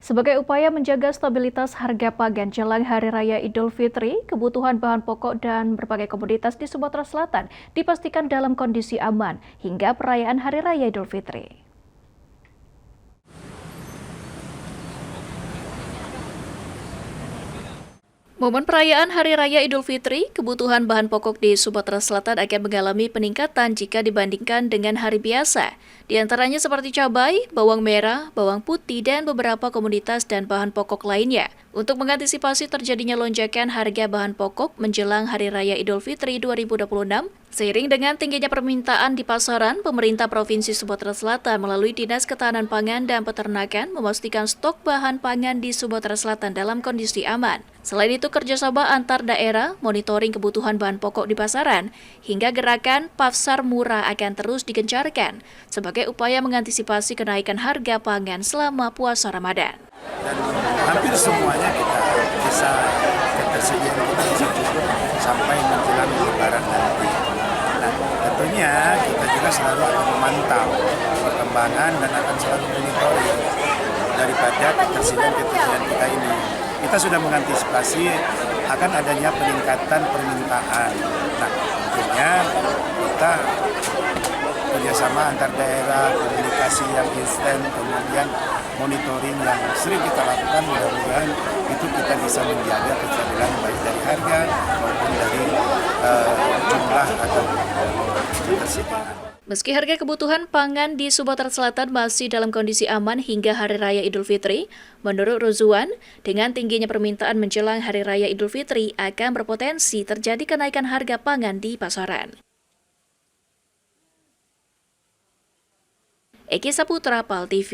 Sebagai upaya menjaga stabilitas harga pangan jelang Hari Raya Idul Fitri, kebutuhan bahan pokok dan berbagai komoditas di Sumatera Selatan dipastikan dalam kondisi aman hingga perayaan Hari Raya Idul Fitri. Momen perayaan Hari Raya Idul Fitri, kebutuhan bahan pokok di Sumatera Selatan akan mengalami peningkatan jika dibandingkan dengan hari biasa. Di antaranya seperti cabai, bawang merah, bawang putih, dan beberapa komoditas dan bahan pokok lainnya. Untuk mengantisipasi terjadinya lonjakan harga bahan pokok menjelang Hari Raya Idul Fitri 2026, seiring dengan tingginya permintaan di pasaran, pemerintah Provinsi Sumatera Selatan melalui Dinas Ketahanan Pangan dan Peternakan memastikan stok bahan pangan di Sumatera Selatan dalam kondisi aman. Selain itu, kerjasama antar daerah, monitoring kebutuhan bahan pokok di pasaran, hingga gerakan pasar murah akan terus digencarkan sebagai upaya mengantisipasi kenaikan harga pangan selama puasa Ramadan. Dan hampir semuanya kita bisa ketersediaan kita bisa cukup sampai menjelang Lebaran nanti. Nah, tentunya kita juga selalu akan memantau perkembangan dan akan selalu monitoring daripada ketersediaan kita ini. Kita sudah mengantisipasi akan adanya peningkatan permintaan. Nah, tentunya kita kerjasama antar daerah, komunikasi yang instan, kemudian monitoring yang sering kita lakukan, mudah-mudahan itu kita bisa menjaga kestabilan baik dari harga maupun dari jumlah atau ketersediaan. Meski harga kebutuhan pangan di Sumatera Selatan masih dalam kondisi aman hingga Hari Raya Idul Fitri, menurut Rozwan, dengan tingginya permintaan menjelang Hari Raya Idul Fitri akan berpotensi terjadi kenaikan harga pangan di pasaran. Eki Saputra, PAL TV.